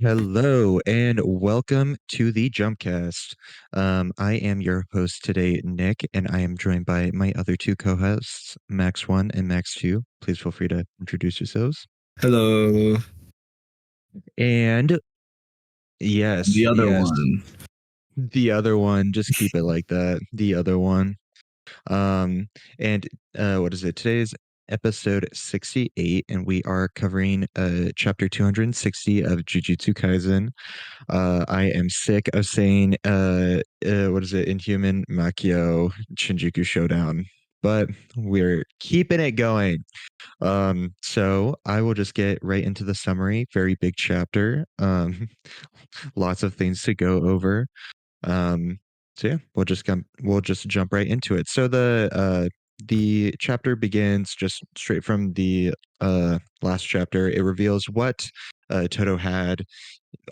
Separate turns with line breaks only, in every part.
Hello and welcome to the Jumpcast. I am your host today, Nick, and I am joined by my other two co-hosts, Max One and Max Two. Please feel free to introduce yourselves.
Hello.
And
The other
yes,
one.
the other one. Just keep it like that. The other one. Um, and what is it? Today's episode 68, and we are covering chapter 260 of Jujutsu Kaisen. I am sick of saying what is it? Inhuman Makio Shinjuku Showdown. But we're keeping it going. So I will just get right into the summary. Very big chapter. Lots of things to go over. Um, so yeah, we'll just jump right into it. So the chapter begins just straight from the last chapter. It reveals what Todo had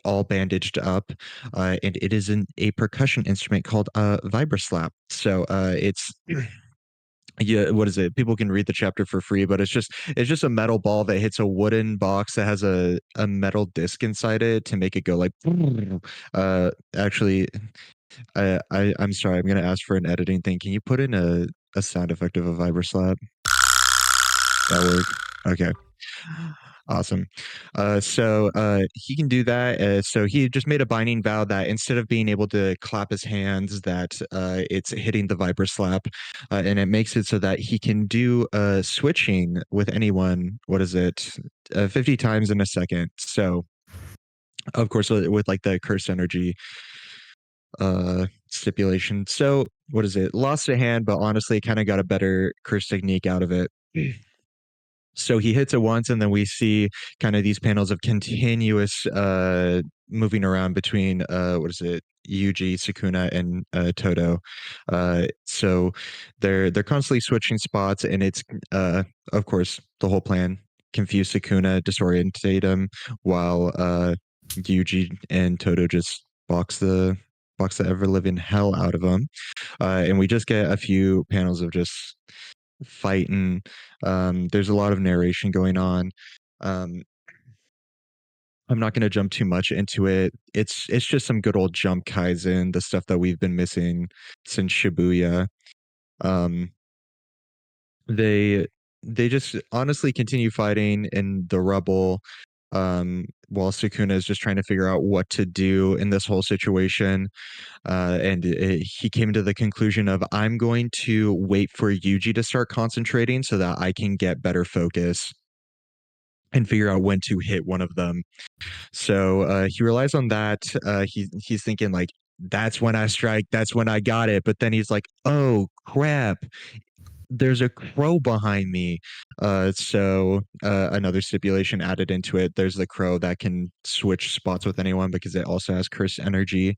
all bandaged up, and it is a percussion instrument called vibraslap. So it's yeah, what is it? People can read the chapter for free, but it's just a metal ball that hits a wooden box that has a metal disc inside it to make it go like. Actually, I'm sorry. I'm gonna ask for an editing thing. Can you put in a sound effect of a vibraslap? That work? Okay. Awesome. So he can do that. So he just made a binding vow that instead of being able to clap his hands, that it's hitting the vibra slap, and it makes it so that he can do switching with anyone. What is it? 50 times in a second. So of course, with like the curse energy stipulation. So what is it? Lost a hand, but honestly, kind of got a better curse technique out of it. So he hits it once, and then we see kind of these panels of continuous moving around between what is it, Yuuji, Sukuna, and Todo. So they're constantly switching spots, and it's of course the whole plan: confuse Sukuna, disorientate him, while Yuuji and Todo just box the ever living hell out of him. And we just get a few panels of just fighting. There's a lot of narration going on. Um, I'm not going to jump too much into it. It's just some good old jump Kaizen, the stuff that we've been missing since Shibuya. Um, they they just honestly continue fighting in the rubble, while Sukuna is just trying to figure out what to do in this whole situation. And he came to the conclusion of, I'm going to wait for Yuji to start concentrating so that I can get better focus and figure out when to hit one of them. So he relies on that. He's thinking like, that's when I strike, that's when I got it. But then he's like, oh crap, there's a crow behind me. So another stipulation added into it. There's the crow that can switch spots with anyone because it also has cursed energy.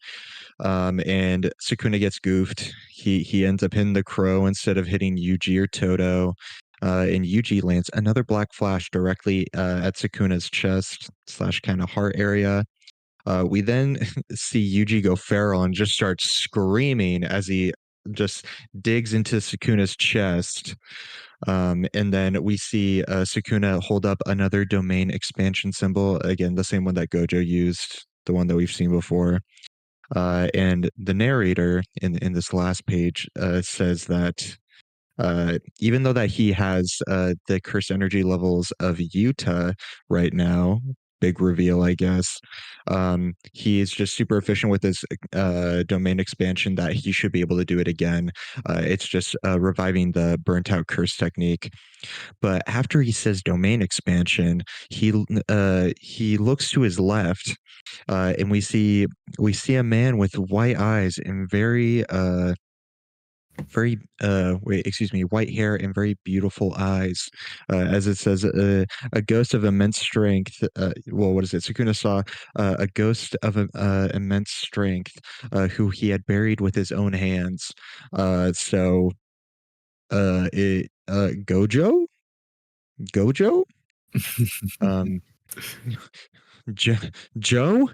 And Sukuna gets goofed. He ends up hitting the crow instead of hitting Yuji or Todo. And Yuji lands another black flash directly at Sukuna's chest slash kind of heart area. We then see Yuji go feral and just start screaming as he just digs into Sukuna's chest. And then we see Sukuna hold up another domain expansion symbol, again, the same one that Gojo used, the one that we've seen before. And the narrator in this last page says that even though that he has the curse energy levels of Yuta right now, big reveal, I guess. He is just super efficient with his domain expansion that he should be able to do it again. It's just reviving the burnt out curse technique. But after he says domain expansion, he looks to his left, and we see a man with white eyes and very wait excuse me white hair and very beautiful eyes, as it says, a ghost of immense strength. Well, what is it? Sukuna saw a ghost of immense strength, who he had buried with his own hands. So uh it uh gojo gojo um Joe,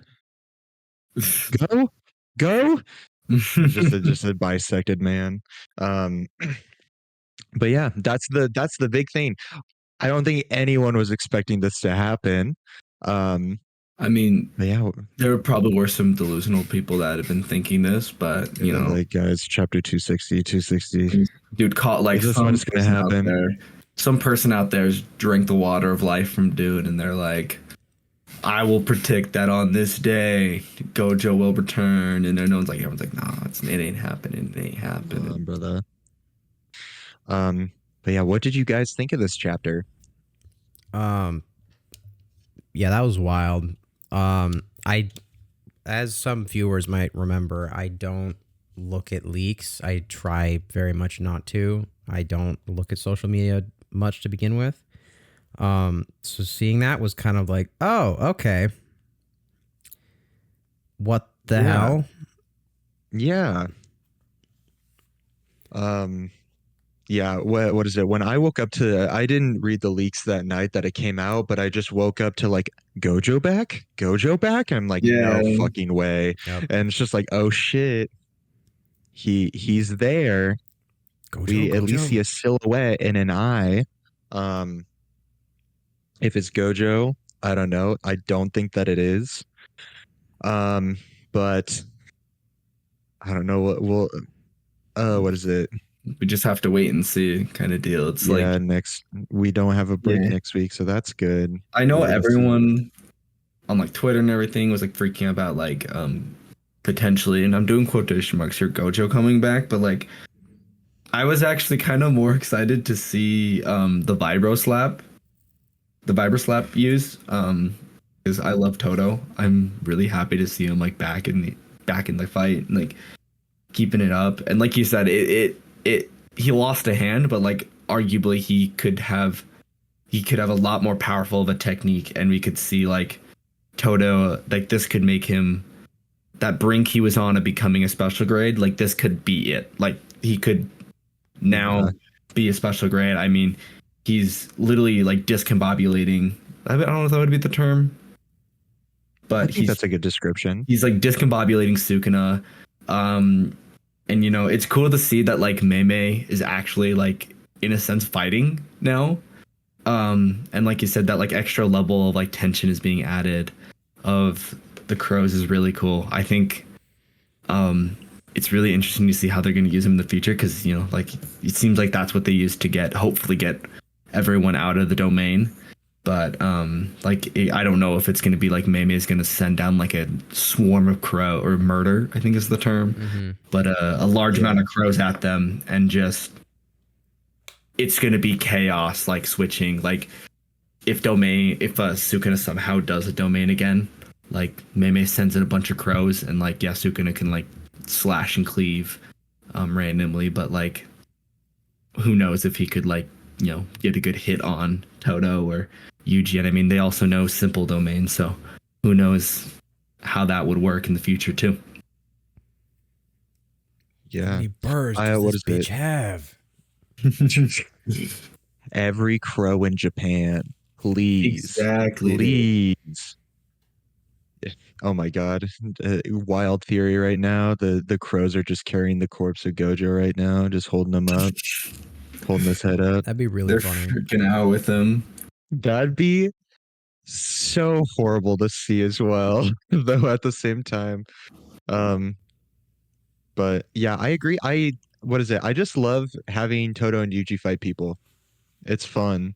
go go, just a bisected man. um but yeah, that's the big thing. I don't think anyone was expecting this to happen. Um,
I mean,
But yeah,
there probably were some delusional people that have been thinking this, but
like guys, chapter 260, 260.
dude, caught like
Is this when it's gonna happen?
some person out there's drank the water of life from dude, and they're like, I will predict that on this day, Gojo will return, and then everyone's like, nah, it ain't happening, it ain't happening.
Brother. But yeah, what did you guys think of this chapter?
Um, yeah, that was wild. I, as some viewers might remember, I don't look at leaks. I try very much not to. I don't look at social media much to begin with. So seeing that was kind of like, oh, okay. What the hell?
Yeah. Yeah, what is it? When I woke up to, I didn't read the leaks that night that it came out, but I just woke up to like Gojo back, Gojo back, and I'm like,
Yeah,
no fucking way.
Yep.
And it's just like, oh shit, he's there. We at least see a silhouette and an eye. Um, if it's Gojo, I don't know. I don't think that it is. But I don't know what is it?
we just have to wait and see, kind of deal. It's
Yeah,
like,
next we don't have a break
yeah.
next week, so that's good.
I know
We'll see.
everyone on like Twitter and everything was like freaking about like potentially, and I'm doing quotation marks here, Gojo coming back, but like I was actually kind of more excited to see the vibro slap used because I love Todo. I'm really happy to see him like back in the fight, and like keeping it up. And like you said, it he lost a hand, but like arguably he could have a lot more powerful of a technique, and we could see like Todo, like this could make him that brink he was on of becoming a special grade. Like this could be it. Like he could now be a special grade. I mean, he's literally like discombobulating. I don't know if that would be the term, but
I think that's a good description.
He's like discombobulating Sukuna. And it's cool to see that like Mei is actually like in a sense fighting now. And like you said, that like extra level of like tension is being added of the crows is really cool. I think it's really interesting to see how they're going to use him in the future, because like it seems like that's what they use to hopefully get everyone out of the domain. But I don't know if it's going to be like Mei is going to send down like a swarm of crow, or murder, I think is the term, but a large amount of crows at them, and just it's going to be chaos, like switching. Like if Sukuna somehow does a domain again, like Mei sends in a bunch of crows, and like Sukuna can like slash and cleave randomly, but like who knows if he could like get a good hit on Todo or Yuuji. And I mean, they also know simple domain, so who knows how that would work in the future too.
Yeah.
How many birds does this bitch have?
Every crow in Japan, please.
Exactly.
Please. Oh my god. Wild theory right now. The crows are just carrying the corpse of Gojo right now, just holding him up, holding his head up.
That'd be really funny.
They're freaking out with him.
That'd be so horrible to see as well, though at the same time. But yeah, I agree. What is it? I just love having Todo and Yuuji fight people. It's fun.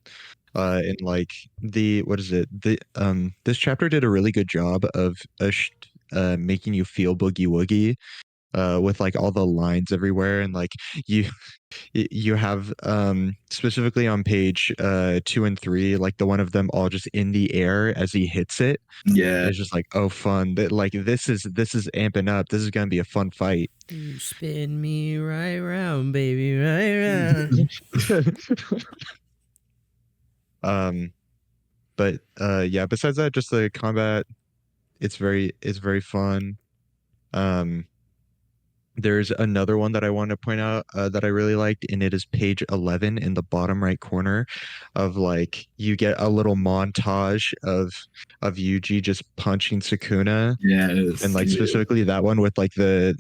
And like what is it? This chapter did a really good job of making you feel boogie woogie, with like all the lines everywhere, and like you you have specifically on page 2 and 3, like the one of them all just in the air as he hits it.
Yeah.
It's just like, oh, fun. That like this is amping up. This is gonna be a fun fight.
You spin me right round, baby, right round.
But yeah, besides that, just the combat, it's very fun. There's another one that I want to point out that I really liked, and it is page 11 in the bottom right corner, of like you get a little montage of Yuuji just punching Sukuna.
Yeah,
and like specifically that one with like the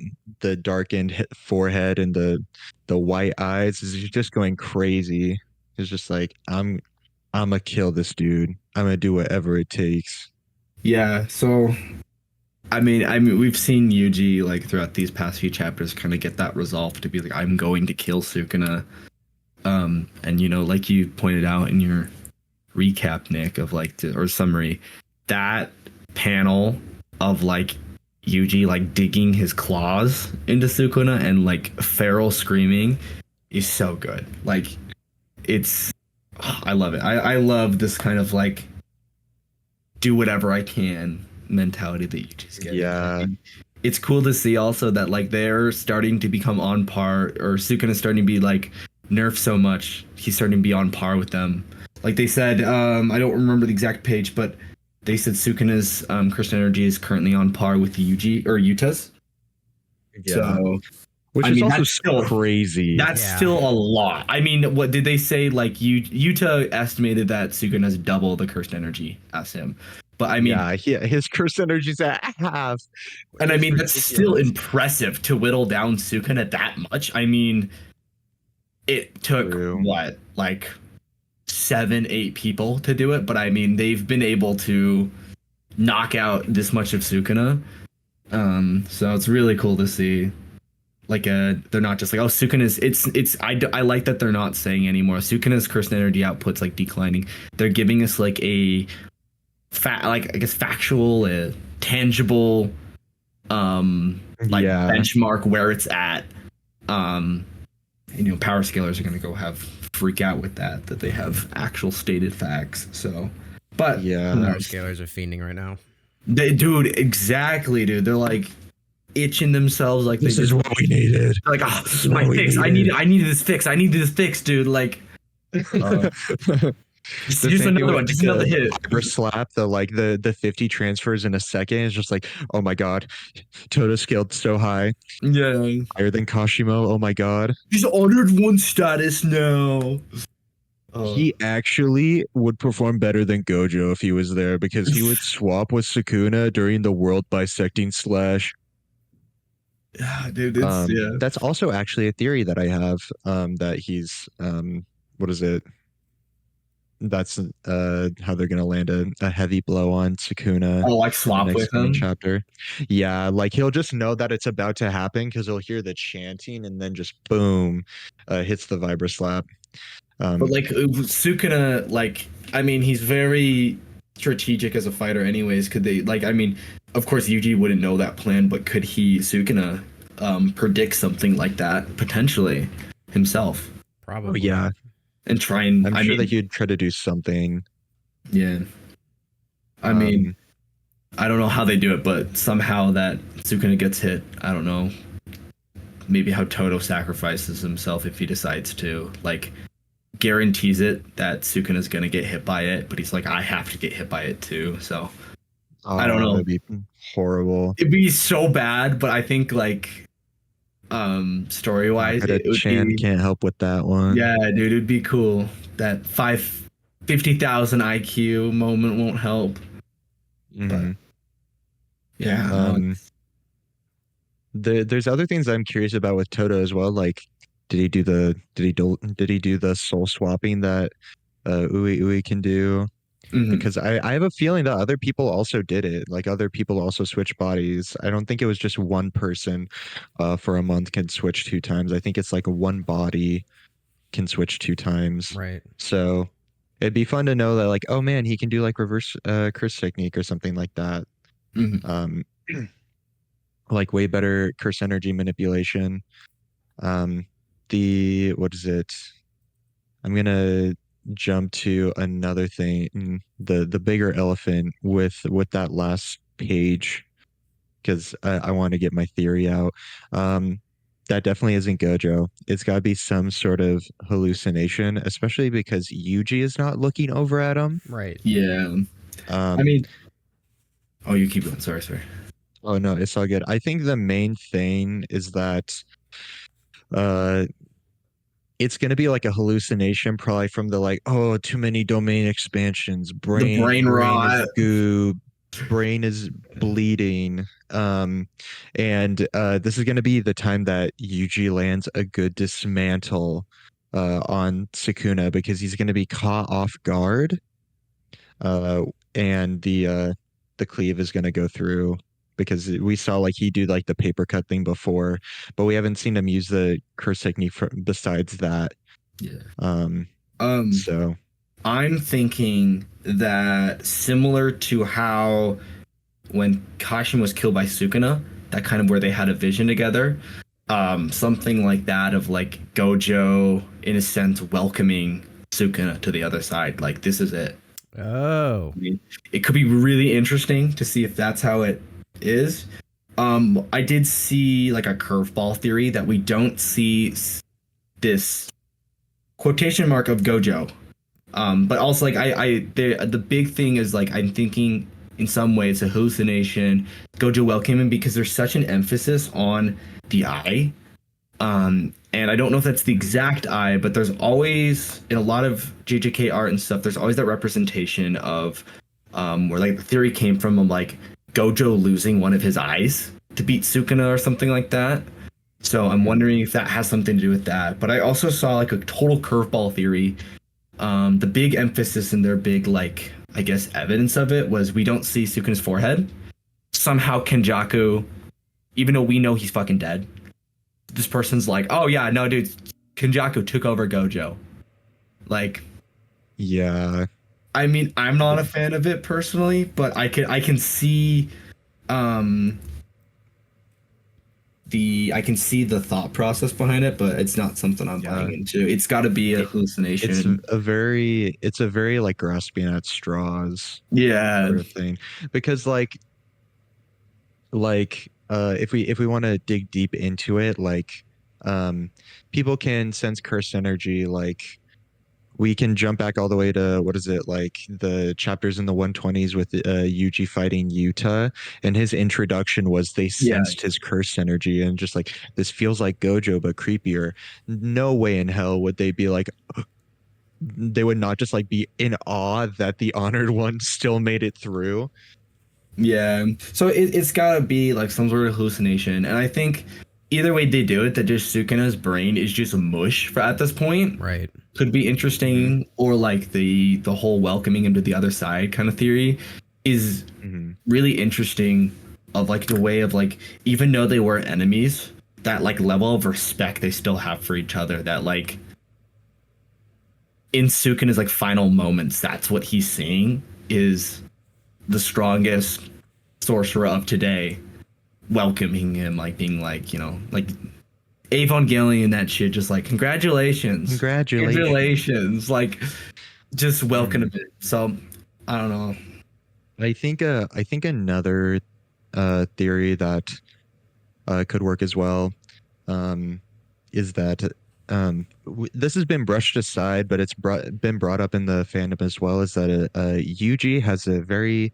darkened forehead and the white eyes is just going crazy. It's just like, I'm gonna kill this dude. I'm gonna do whatever it takes.
Yeah, so I mean, we've seen Yuuji like throughout these past few chapters kind of get that resolve to be like, I'm going to kill Sukuna. And you know, like you pointed out in your recap, Nick, of like or summary, that panel of like Yuji like digging his claws into Sukuna and like feral screaming is so good. Like it's, I love it. I love this kind of like do whatever I can mentality that Yuji's getting.
Yeah.
It's cool to see also that like they're starting to become on par, or Sukuna's starting to be like nerfed so much, he's starting to be on par with them. Like they said, I don't remember the exact page, but they said Sukuna's Christian energy is currently on par with Yuji or Yuta's.
Yeah.
So
Which
I
is
mean,
also
that's still
crazy.
that's
Yeah.
still a lot. I mean, what did they say? Like Yuta estimated that Sukuna's double the cursed energy as him. But I mean,
his curse energy's at half.
and I
It's
mean that's still
ridiculous.
impressive to whittle down Sukuna that much. I mean, it took
True.
what, like 7, 8 people to do it, but I mean they've been able to knock out this much of Sukuna. So it's really cool to see. Like they're not just like, oh, Sukuna's. I like that they're not saying anymore. Sukuna's cursed energy output's like declining. They're giving us like a like I guess factual, tangible, like
Yeah.
benchmark where it's at. You know, power scalers are gonna go freak out with that they have actual stated facts. So, but
Yeah.
Power scalers are fiending right now.
dude, exactly, dude. They're like itching themselves like
This
they
is
just
what we needed.
like, oh,
This is
my
what we
fix.
needed.
I needed this fix. I needed this fix, dude. Like, just
The same thing
another
with
one. Just another hit.
Vibra slap, the 50 transfers in a second is just like, oh my god, Todo scaled so high,
Yeah.
higher than Kashimo. Oh my god.
He's honored one status now.
He actually would perform better than Gojo if he was there because he would swap with Sukuna during the world bisecting slash.
Yeah, dude. It's yeah.
That's also actually a theory that I have. That he's what is it? That's how they're gonna land a heavy blow on Sukuna.
Oh, like
The
swap
next
with
coming
him.
chapter. Yeah, like he'll just know that it's about to happen because he'll hear the chanting and then just boom, hits the vibra slap.
But like Sukuna, like I mean, he's very strategic as a fighter. Anyways, could they like? I mean, of course, Yuji wouldn't know that plan, but could he Sukuna predict something like that potentially himself
Probably.
yeah,
and try and?
I'm
I
sure
mean,
that he'd try to do something.
yeah. I mean, I don't know how they do it, but somehow that Sukuna gets hit. I don't know. Maybe how Todo sacrifices himself if he decides to. Like, guarantees it that Sukuna's gonna get hit by it, but he's like, I have to get hit by it too. So I don't know.
That'd be horrible.
It'd be so bad, but I think like story wise, it would
Chan
be
can't help with that one.
yeah, dude, it'd be cool. That 50,000 IQ moment won't help.
Mhm.
Yeah.
There's other things I'm curious about with Toto as well. Like, did he do the soul swapping that Ui can do?
Mhm.
Because I have a feeling that other people also did it. Like other people also switch bodies. I don't think it was just one person for a month can switch 2 times. I think it's like one body can switch 2 times.
Right.
So it'd be fun to know that like, oh man, he can do like reverse curse technique or something like that.
Mhm.
Like way better curse energy manipulation. What is it? I'm gonna jump to another thing, the bigger elephant with that last page, because I want to get my theory out. That definitely isn't Gojo. It's got to be some sort of hallucination, especially because Yuji is not looking over at him.
Right.
Yeah. I mean, oh, you keep going. Sorry.
Oh no, it's all good. I think the main thing is that it's gonna be like a hallucination, probably from the like, oh, too many domain expansions,
The brain
brain is
rot.
goo, brain is bleeding. And this is gonna be the time that Yuji lands a good dismantle on Sukuna because he's gonna be caught off guard. And the the cleave is going to go through, because we saw like he do like the paper cut thing before, but we haven't seen him use the curse technique besides that.
Yeah.
Um,
Um,
so
I'm thinking that similar to how when Kashin was killed by Sukuna, that kind of where they had a vision together. Something like that of like Gojo, in a sense, welcoming Sukuna to the other side. Like, this is it.
Oh.
I mean, it could be really interesting to see if that's how it is. I did see like a curveball theory that we don't see this quotation mark of Gojo. But also like the big thing is like I'm thinking in some ways a hallucination. Gojo welcoming because there's such an emphasis on the eye. And I don't know if that's the exact eye, but there's always in a lot of JJK art and stuff, there's always that representation of where like the theory came from of like Gojo losing one of his eyes to beat Sukuna or something like that. So I'm wondering if that has something to do with that. But I also saw like a total curveball theory. The big emphasis in their big like I guess evidence of it was we don't see Sukuna's forehead. Somehow Kenjaku, even though we know he's fucking dead, this person's like, oh yeah, no dude, Kenjaku took over Gojo. Like,
yeah,
I mean, I'm not a fan of it personally, but I can see I can see the thought process behind it, but it's not something I'm buying into. It's got to be a hallucination.
It's a very like grasping at straws
Yeah.
sort of thing, because if we want to dig deep into it, like people can sense cursed energy. Like we can jump back all the way to what is it, like the chapters in the 120s with Yuuji fighting Yuta, and his introduction was they sensed his cursed energy, and just like, this feels like Gojo but creepier. No way in hell would they be like, they would not just like be in awe that the honored one still made it through.
Yeah. So it's got to be like some sort of hallucination. And I think either way they do it, that just Sukuna's brain is just mush for at this point.
Right.
Could be interesting. Or like the whole welcoming him to the other side kind of theory is really interesting, of like the way of like, even though they were enemies, that like level of respect they still have for each other, that like in Sukuna's like final moments, that's what he's seeing is the strongest sorcerer of today welcoming him, like being like, you know, like Evangelion, that shit, just like congratulations, like just welcome him. So I don't know.
I think another theory that could work as well is that this has been brushed aside, but it's been brought up in the fandom as well, is that Yuuji has a very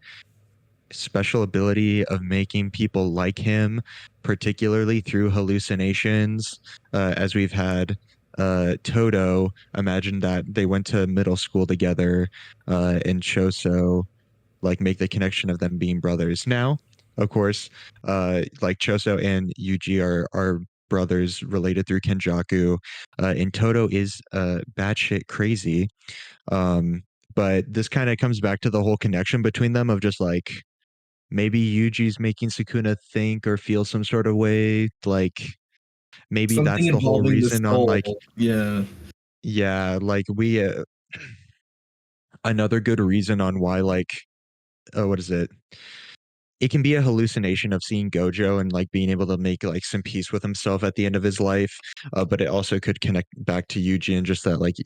special ability of making people like him, particularly through hallucinations. As we've had Todo, imagine that they went to middle school together, and Choso, like make the connection of them being brothers. Now, of course, like Choso and Yuji are brothers related through Kenjaku, and Todo is batshit crazy. But this kind of comes back to the whole connection between them of just like, maybe Yuji's making Sukuna think or feel some sort of way. Like maybe
Something
that's the whole
involving the
reason on like,
soul. Yeah,
like we another good reason on why, like, what is it? It can be a hallucination of seeing Gojo and like being able to make like some peace with himself at the end of his life. But it also could connect back to Yuji, and just that like,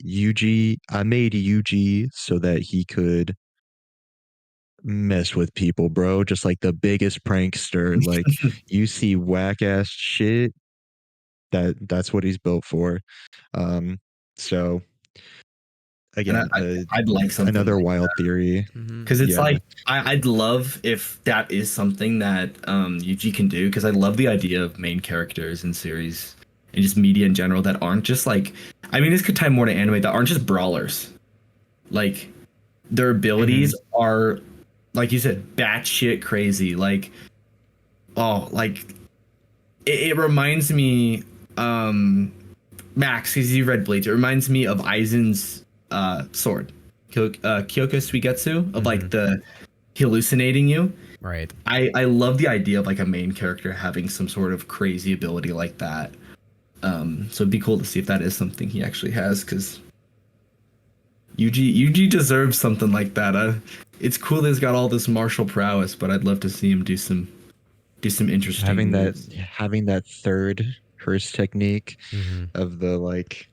I made Yuji so that he could mess with people, bro. Just like the biggest prankster. Like you see whack ass shit, that's what he's built for. So again,
I'd like something
another
like
wild theory,
because it's like I'd love if that is something that Yuji can do, because I love the idea of main characters in series and just media in general that aren't just like, I mean, this could tie more to anime, that aren't just brawlers. Like their abilities are, like you said, batshit crazy. Like, oh, like it reminds me, Max, because you read Bleach, it reminds me of Aizen's sword, Kyoko Suigetsu, of like the hallucinating you.
Right.
I love the idea of like a main character having some sort of crazy ability like that. So it'd be cool to see if that is something he actually has, because Yuuji deserves something like that. It's cool that he's got all this martial prowess, but I'd love to see him do some interesting moves.
Having that third curse technique
Mm-hmm.
of the like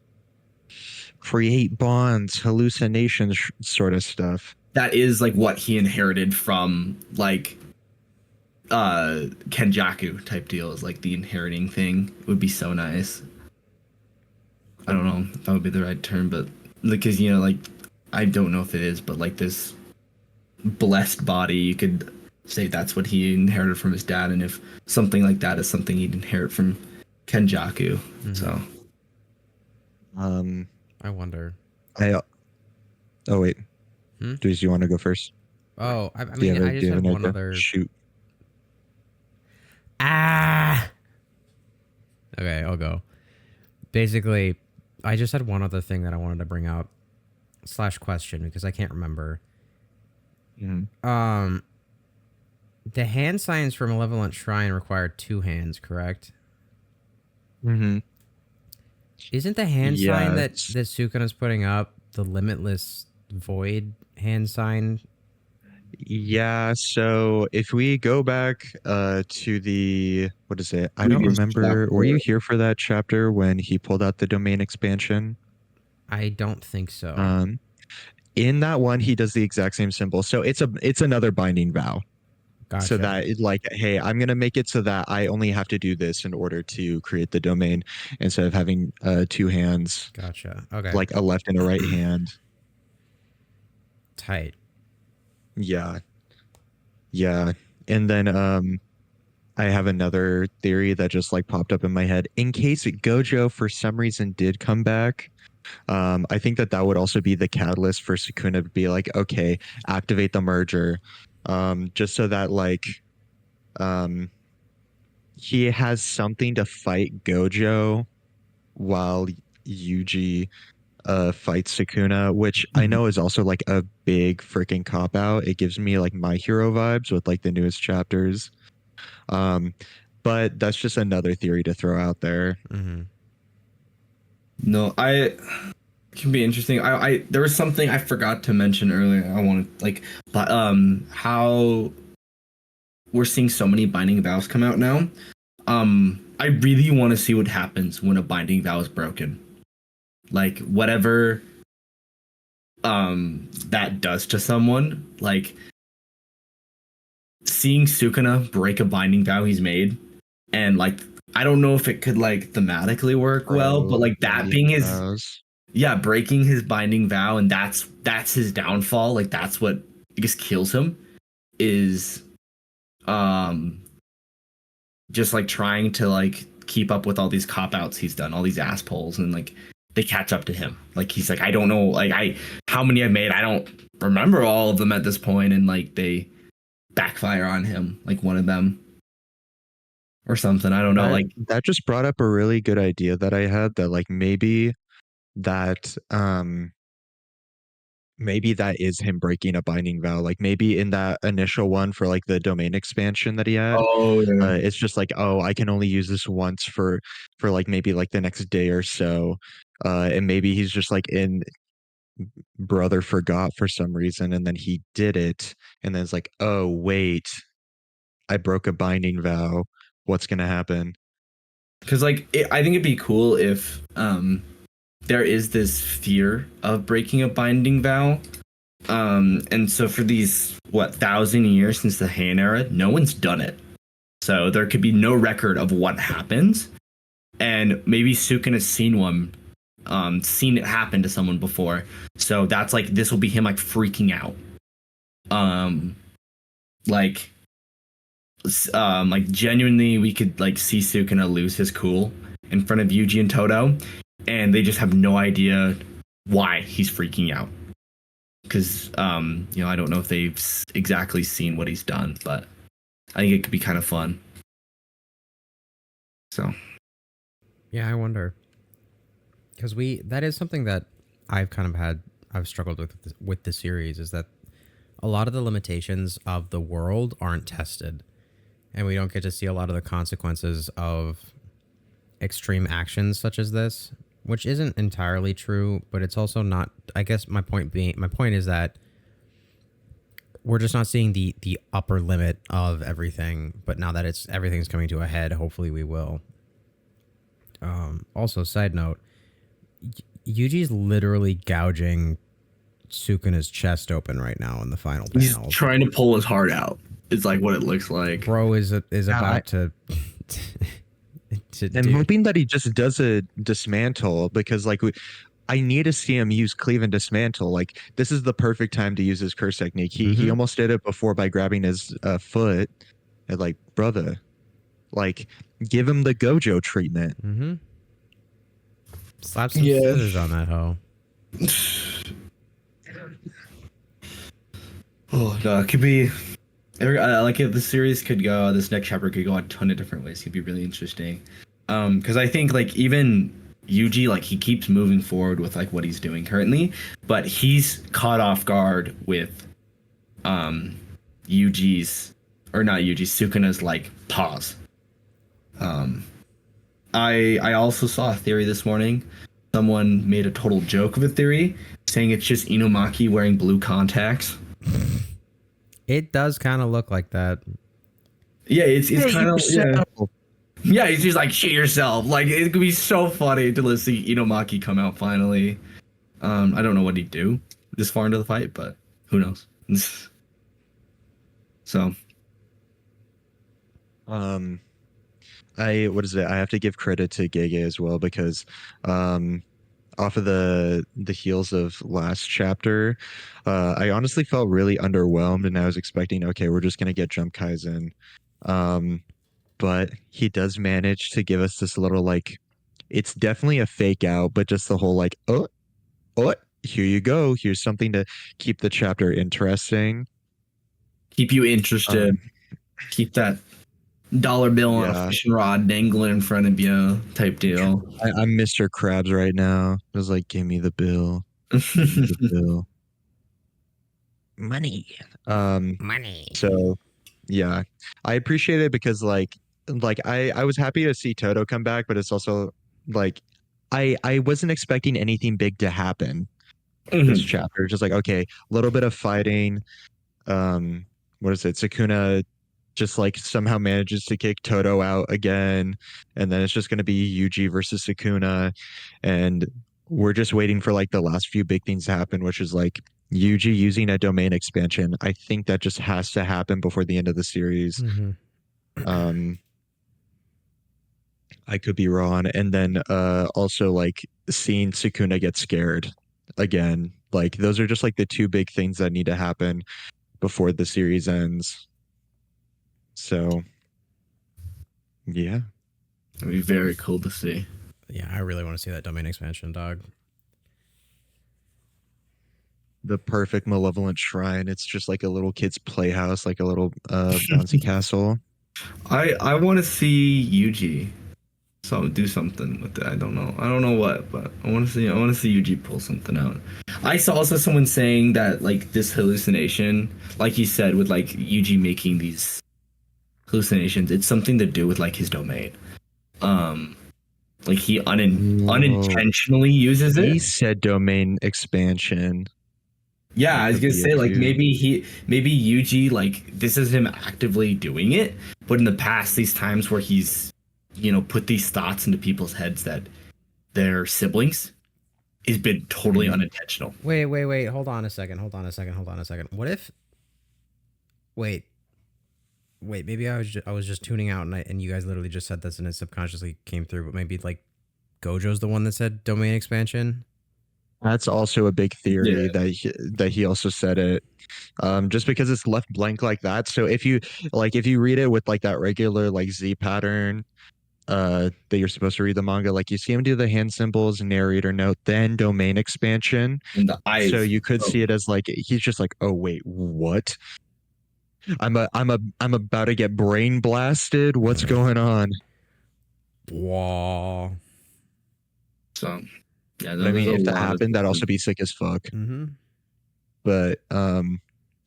create bonds, hallucinations sort of stuff.
That is like what he inherited from like Kenjaku type deals, like the inheriting thing would be so nice. I don't know if that would be the right term, but because like I don't know if it is, but like this blessed body, you could say that's what he inherited from his dad, and if something like that is something he'd inherit from Kenjaku.
Mm-hmm.
So
I wonder.
Oh wait.
Hmm?
Do you want to go first?
Oh, I mean, I just had one other.
Shoot.
Ah. Okay, I'll go. Basically, I just had one other thing that I wanted to bring up / question because I can't remember.
Mm-hmm.
The hand signs for Malevolent Shrine require 2 hands, correct?
Mm-hmm.
Isn't the hand sign that
Yes.
Sukuna's putting up the Limitless Void hand sign?
Yeah, so if we go back to the what is it? I don't
previous
remember. Were you
chapter.
here for that chapter when he pulled out the domain expansion?
I don't think so.
In that one he does the exact same symbol. So it's another binding vow.
Gotcha.
So that it, like, hey, I'm going to make it so that I only have to do this in order to create the domain instead of having 2 hands,
Gotcha. Okay.
like a left and a right hand.
Tight.
Yeah. Yeah. And then I have another theory that just like popped up in my head. In case Gojo for some reason did come back, I think that would also be the catalyst for Sukuna to be like, okay, activate the merger. Just so that like he has something to fight Gojo while Yuuji fights Sukuna, which I know is also like a big freaking cop out. It gives me like My Hero vibes with like the newest chapters. But that's just another theory to throw out there.
Mm-hmm.
No, I can be interesting. I there was something I forgot to mention earlier. I wanted like, but how we're seeing so many binding vows come out now. I really want to see what happens when a binding vow is broken. Like whatever that does to someone, like seeing Sukuna break a binding vow he's made, and like I don't know if it could like thematically work well, but like that being his
vows.
yeah, breaking his binding vow, and that's his downfall, like that's what I guess kills him, is just like trying to like keep up with all these cop outs he's done, all these ass pulls, and like they catch up to him. Like he's like, I don't know, like how many I've made, I don't remember all of them at this point, and like they backfire on him, like one of them or something. I don't know. Like
That just brought up a really good idea that I had, that like that maybe that is him breaking a binding vow. Like maybe in that initial one for like the domain expansion that he had,
oh yeah.
it's just like, oh, I can only use this once for like maybe like the next day or so. And maybe he's just like in brother forgot for some reason, and then he did it, and then it's like, oh wait, I broke a binding vow. What's gonna happen?
Because like I think it'd be cool if there is this fear of breaking a binding vow. And so for these 1,000 years since the Han era, no one's done it. So there could be no record of what happens. And maybe Sukun has seen it happen to someone before. So that's like this will be him like freaking out. Like like genuinely we could like see Sukuna lose his cool in front of Yuuji and Todo, and they just have no idea why he's freaking out. Because I don't know if they've exactly seen what he's done, but I think it could be kind of fun. So
yeah, I wonder, because that is something that I've struggled with the series, is that a lot of the limitations of the world aren't tested, and we don't get to see a lot of the consequences of extreme actions such as this, which isn't entirely true, but it's also not. I guess my point is that we're just not seeing the upper limit of everything. But now that everything's coming to a head, hopefully we will. Also, side note, Yuji's literally gouging Sukuna's chest open right now in the final
He's
panel.
trying to pull his heart out. It's like what it looks like.
Bro is about to
I'm hoping that he just does a dismantle, because like I need to see him use cleave and dismantle. Like this is the perfect time to use his curse technique. He almost did it before by grabbing his foot. And like, brother, like give him the Gojo treatment.
Slap some scissors on that hoe.
Oh god, it could be. Like if the series could go, this next chapter could go a ton of different ways. It could be really interesting. Because I think like even Yuuji, like he keeps moving forward with like what he's doing currently, but he's caught off guard with Sukuna's like pause. I also saw a theory this morning. Someone made a total joke of a theory, saying it's just Inumaki wearing blue contacts.
It does kind of look like that.
Yeah, it's kind of yeah. He's just like shit yourself. Like it could be so funny to see Inumaki come out finally. I don't know what he'd do this far into the fight, but who knows? So,
what is it? I have to give credit to Gege as well, because off of the heels of last chapter, I honestly felt really underwhelmed, and I was expecting, okay, we're just gonna get Jump Kaisen. But he does manage to give us this little, like, it's definitely a fake out, but just the whole like, oh, here you go. Here's something to keep the chapter interesting.
Keep you interested. Keep that dollar bill on a fishing rod dangling in front of you type deal.
I'm Mr. Krabs right now. It was like, give me the bill. Give me the bill. Money.
Money.
So yeah, I appreciate it, because like I was happy to see Todo come back, but it's also like I wasn't expecting anything big to happen this chapter. Just like, okay, a little bit of fighting. What is it? Sukuna just like somehow manages to kick Todo out again, and then it's just going to be Yuuji versus Sukuna, and we're just waiting for like the last few big things to happen, which is like Yuuji using a domain expansion. I think that just has to happen before the end of the series. I could be wrong. And then also like seeing Sukuna get scared again. Like those are just like the two big things that need to happen before the series ends. So yeah.
It'd be very cool to see.
Yeah, I really want to see that domain expansion, dog.
The perfect malevolent shrine. It's just like a little kid's playhouse, like a little bouncy castle.
I want to see Yuuji do something with it. I don't know what, but I want to see Yuuji pull something out. I saw also someone saying that like this hallucination, like you said, with like Yuuji making these hallucinations, it's something to do with like his domain. Like he unintentionally uses it.
He said domain expansion.
Yeah, I was gonna say like maybe Yuuji, like this is him actively doing it, but in the past these times where he's put these thoughts into people's heads that they're siblings, has been totally unintentional.
Wait, hold on a second. What if wait, maybe I was just tuning out, and you guys literally just said this and it subconsciously came through, but maybe like Gojo's the one that said domain expansion.
That's also a big theory that he also said it, just because it's left blank like that. So if you read it with like that regular like Z pattern, that you're supposed to read the manga, like you see him do the hand symbols, narrator note, then domain expansion.
And the eyes.
So you could see it as like he's just like, oh wait, what? I'm about to get brain blasted. What's going on?
Wow.
So yeah,
I mean, if that happened, that'd also be sick as fuck.
Mm-hmm.
But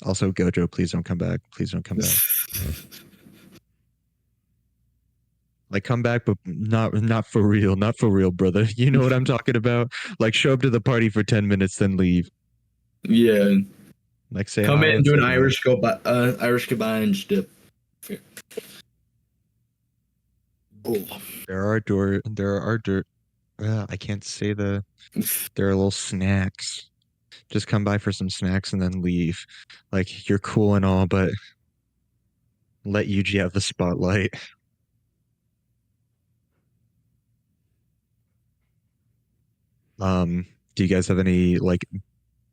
Also, Gojo, please don't come back. Please don't come back. Like, come back, but not for real. Not for real, brother. You know what I'm talking about? Like, show up to the party for 10 minutes, then leave.
Yeah.
Like, say
Come
hi
in,
and
do
say
an
bye.
Irish goodbye and just dip. Oh.
There are dirt. I can't say the. There are little snacks. Just come by for some snacks and then leave. Like, you're cool and all, but let Yuuji have the spotlight. Do you guys have any like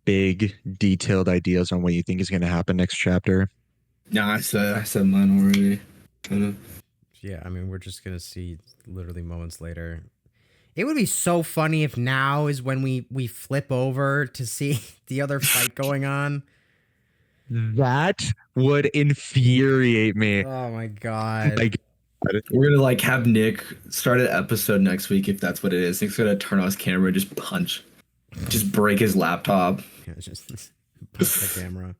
big detailed ideas on what you think is going to happen next chapter?
No, I said mine already. Kind of.
Yeah, I mean, we're just gonna see literally moments later. It would be so funny if now is when we flip over to see the other fight going on.
That would infuriate me.
Oh my god.
Like,
We're gonna like have Nick start an episode next week if that's what it is. Nick's gonna turn on his camera and just punch, just break his laptop.
Yeah, it's just punch the camera.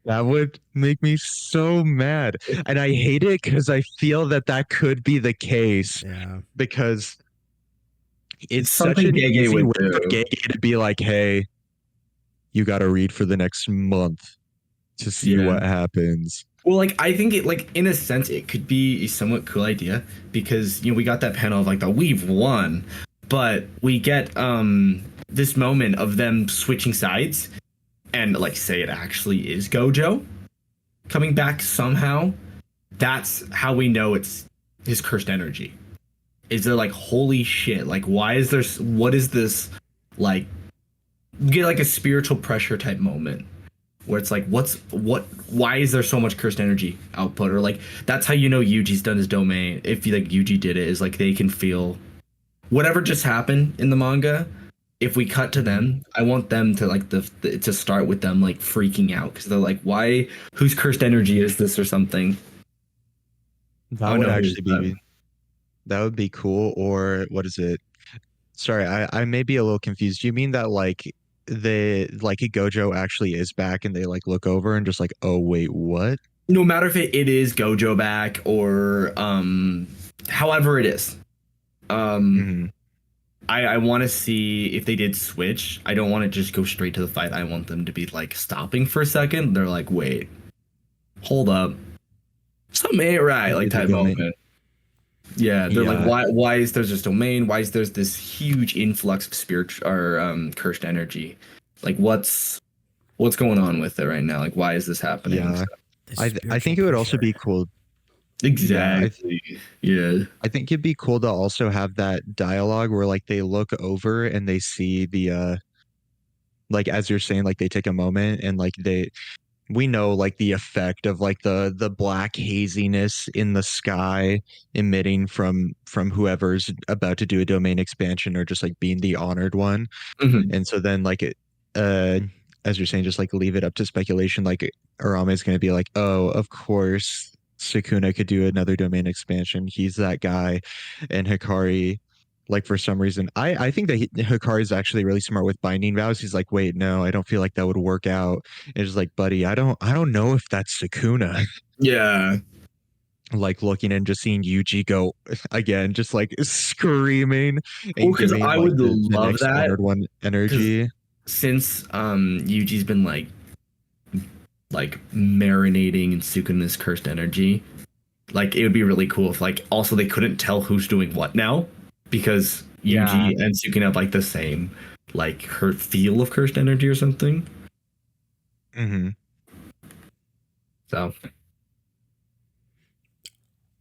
that would make me so mad. And I hate it because I feel that that could be the case
Yeah.
because it's such
Something
an
Gege
easy
would
way for
do.
Gege to be like, hey, you got to read for the next month to see
Yeah.
what happens.
Well, like I think it like in a sense it could be a somewhat cool idea because we got that panel of like the we've won, but we get this moment of them switching sides and like say it actually is Gojo coming back somehow. That's how we know it's his cursed energy. Is there like holy shit? Like why is there what is this like you get like a spiritual pressure type moment where it's like why is there so much cursed energy output or like that's how you know Yuji's done his domain if like Yuji did it is like they can feel whatever just happened in the manga. If we cut to them, I want them to like to start with them like freaking out because they're like why whose cursed energy is this or something.
That would actually be that would be cool. Or what is it? Sorry, I may be a little confused. Do you mean that like the like Gojo actually is back and they like look over and just like, oh wait, what?
No matter if it is Gojo back or however it is.
Mhm.
I want to see if they did switch. I don't want to just go straight to the fight. I want them to be like stopping for a second. They're like, wait, hold up, something ain't right, like type moment. Yeah, they're like, why is there this domain? Why is there this huge influx of spiritual or cursed energy? Like, what's going on with it right now? Like, why is this happening?
Yeah, I think it would also be cool.
Exactly. Yeah.
I think it'd be cool to also have that dialogue where like they look over and they see the like as you're saying, like they take a moment and like we know like the effect of like the black haziness in the sky emitting from whoever's about to do a domain expansion or just like being the honored one.
Mm-hmm.
And so then like it uh as you're saying, just like leave it up to speculation. Like Arame is going to be like, oh, of course Sukuna could do another domain expansion. He's that guy. And Hikari, like for some reason, I think that Hikari is actually really smart with binding vows. He's like, wait, no, I don't feel like that would work out. And it's like, buddy, I don't know if that's Sukuna.
Yeah.
Like looking and just seeing Yuuji go again, just like screaming and
Well, because
giving
I
like
would
the
love
next
that
honored one energy.
since Yuji's been like marinating in Sukuna's cursed energy. Like it would be really cool if like also they couldn't tell who's doing what now because Yuji and Sukuna have like the same like her feel of cursed energy or something.
Mm-hmm.
So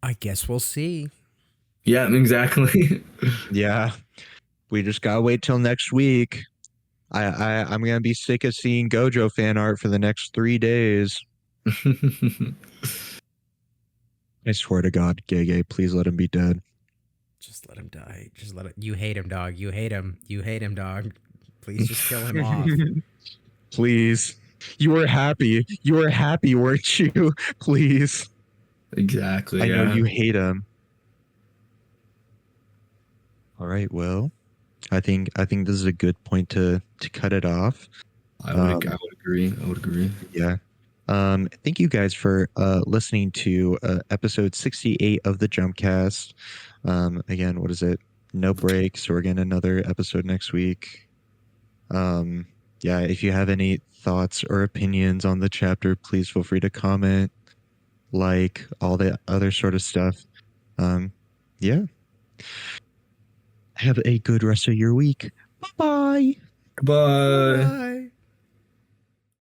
I guess we'll see.
yeah, exactly.
Yeah, we just gotta wait till next week. I'm gonna be sick of seeing Gojo fan art for the next 3 days. I swear to God, Gege, please let him be dead.
Just let him die. Just let it. You hate him, dog. You hate him. You hate him, dog. Please just kill him off.
Please. You were happy. You were happy, weren't you? Please.
Exactly.
I know
Yeah.
you hate him. All right. Well, I think this is a good point to cut it off.
I would agree. I would agree.
Yeah. Thank you guys for listening to episode 68 of the Jumpcast. Again, what is it? No breaks. We're getting another episode next week. Yeah, if you have any thoughts or opinions on the chapter, please feel free to comment, like, all the other sort of stuff. Yeah. Have a good rest of your week. Bye-bye.
Bye.
Bye.